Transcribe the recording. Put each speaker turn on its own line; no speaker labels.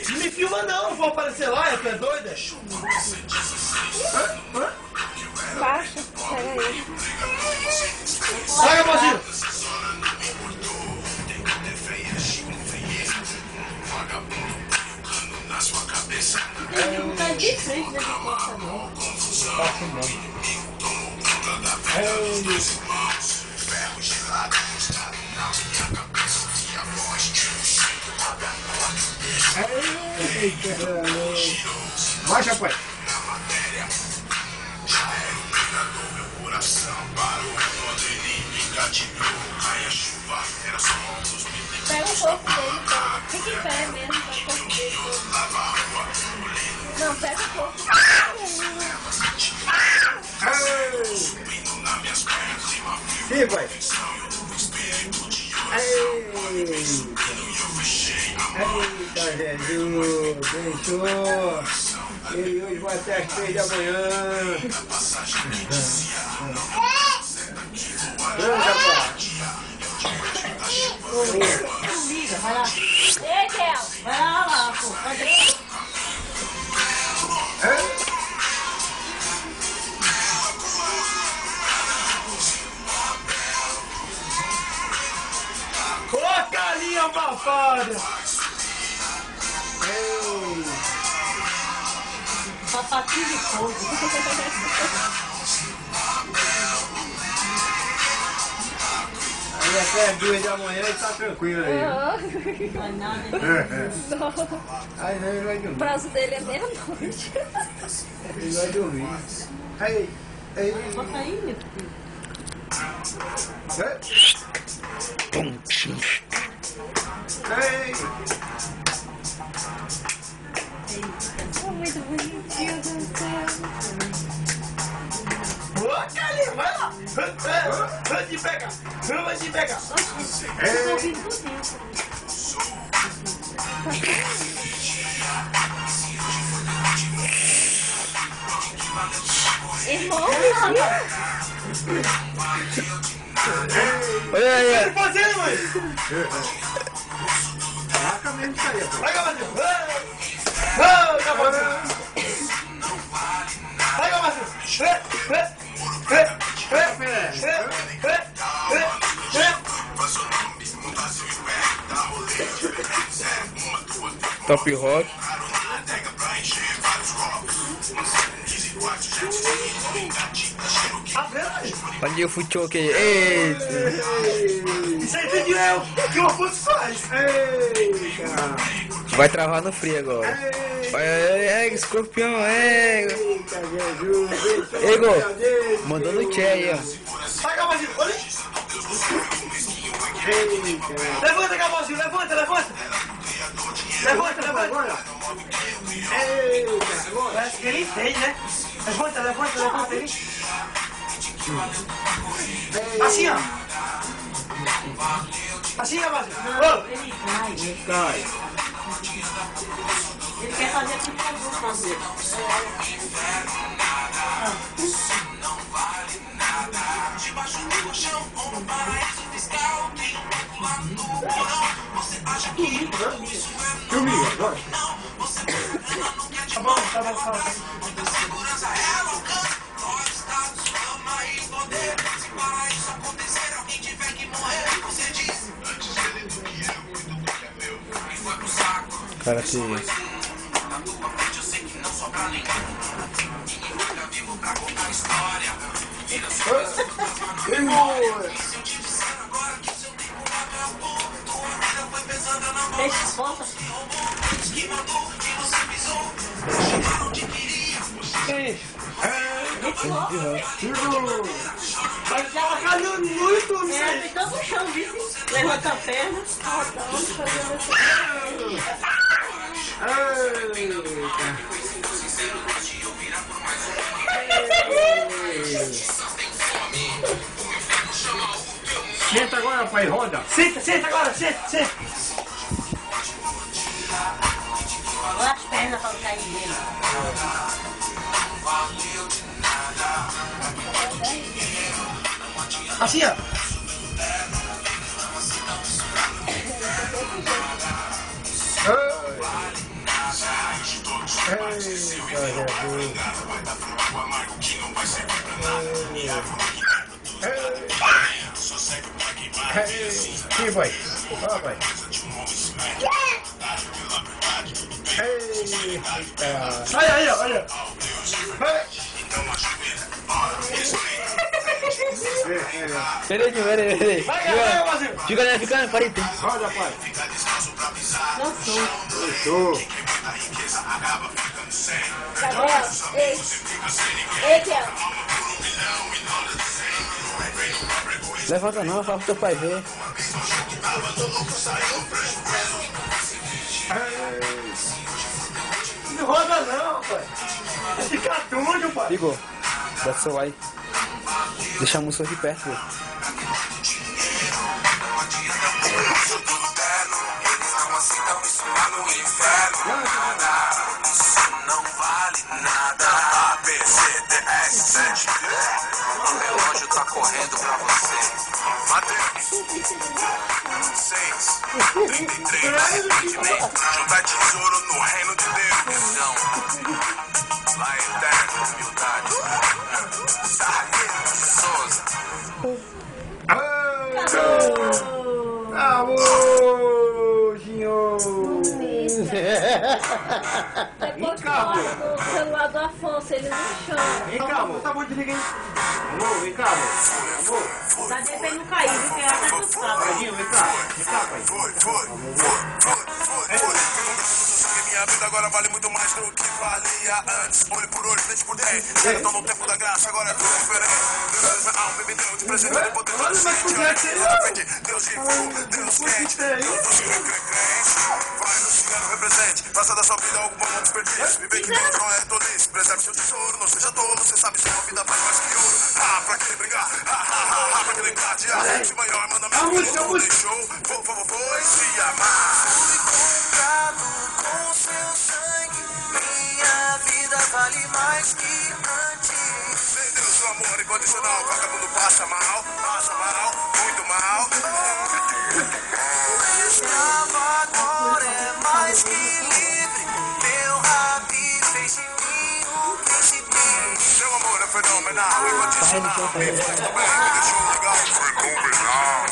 Não me filma não, eu vou aparecer lá, tu é doida?
Baixa, pega aí.
Paga, Bozinho!
Não tá de frente dessa porta não.
Passa não. Vai, rapaz.
Pega o corpo dele, fica em pé mesmo pra corpo dele. Não, pega o corpo.
Sim, pai. Eita, Jesus, deixou. Ele hoje vai até as 3 da manhã. Pronto, rapaz.
Vai lá. Ei, Kel, vai lá, pô. Cadê?
Ô, carinha abafada!
Sapatinho de fogo.
Aí até as 2 da manhã ele tá tranquilo aí.
Vai nada,
Aí não, ele vai dormir.
O prazo dele é meia-noite.
Ele vai dormir. Aí.
Bota aí, meu filho.
Ei.
Muito bonitinho dançando.
Ô, Calinha, vai lá! Vamos te pegar! Vamos te pegar!
Eu tô ouvindo tudinho. Irmão,
Olha aí! O que tá fazendo, mãe? Caraca mesmo isso aí, vai, Gabazinho! Vai, Gabazinho! Vai, Gabazinho!
Top Rock. Onde eu fui choque? Eita!
Isso aí tem dinheiro que o Afonso faz! Eita!
Vai travar no frio agora. É, escorpião, é.
Eita, Jesus!
Ego, mandou no tchê aí, ó.
Vai, Gabazinho! Olha! Eita! Levanta, Gabazinho! Levanta! Levanta! Eita! Parece que ele entende, né? Levanta ele. Assim, ó. Assim, Gabazinho.
ele cai. Ele quer fazer tipo um fazer. Debaixo do chão, como um paraíso fiscal. Tem um calculador. Você acha que isso é normal? Não, você tá não quer te mostrar. Segurança é louca. Nós estados, fama e poder. Se para isso acontecer, alguém tiver que morrer. Você diz antes dele do que eu, e do que é meu. E foi pro saco.
Cara, que
Na tua frente eu sei que não sobra ninguém. Ninguém fica vivo pra contar a história. Vira sua se eu te disser agora que seu tempo acabou, tua vida foi pesada na mão. Deixa as fotos. Que mandou, que você pisou. Chamaram de queria.
Vai trabalhando muito, né?
Tem todo o chão, viu? Levanta a perna.
Senta agora, pai, roda. Senta agora, senta.
Olha as pernas para cair dele.
Assim, ó. Sim, pai. Ó, pai. Eita. Aí, olha.
Peraí. Fica, parei.
Roda, pai.
Fechou.
Gabriel, ei, Kel.
Levanta não, fala pro teu pai ver.
Não roda não, pai. Fica doido, pai.
Ligou. Bota o celular aí. Deixa a música aqui perto, pô.
Não vale nada. apc16. O relógio tá correndo pra você. Mateus 6, 33. Juntar tesouro no reino de Deus. Então, lá eterno, humildade. Souza.
Amor, senhor.
Depois do celular do Afonso, ele não chama.
Vem cá, amor. Tá bom, desliga aí. Amor, vem cá, amor.
Dá tempo pra ele não cair, viu? Que ela tá cansada.
Tadinho, vem cá, pai.
Minha vida agora vale muito mais do que valia antes. Olho por olho, dente por dente. Era tão no tempo da graça, agora é tudo diferente. Deus minha alma me deu de presente, de poder todo ciente. Olha aqui, repente, Deus de fogo, Deus quente. Deus do Senhor crente. Vai no cigano represente. Faça da sua vida algo bom, não desperdício. Viver que Deus não é tolice. Preserve seu tesouro, não seja tolo. Você sabe se uma vida vale mais que ouro. Pra que brigar? Pra que engatear? Se maior mandamento ele não deixou. Foi se amar. Com seu sangue, minha vida vale mais que antes. Vendeu seu amor incondicional, vagabundo passa mal, muito mal. O escravo agora é mais que livre. Meu rabi fez de mim um príncipe. Seu amor é fenomenal, incondicional. Me faz do bem, me deixou legal, fenomenal.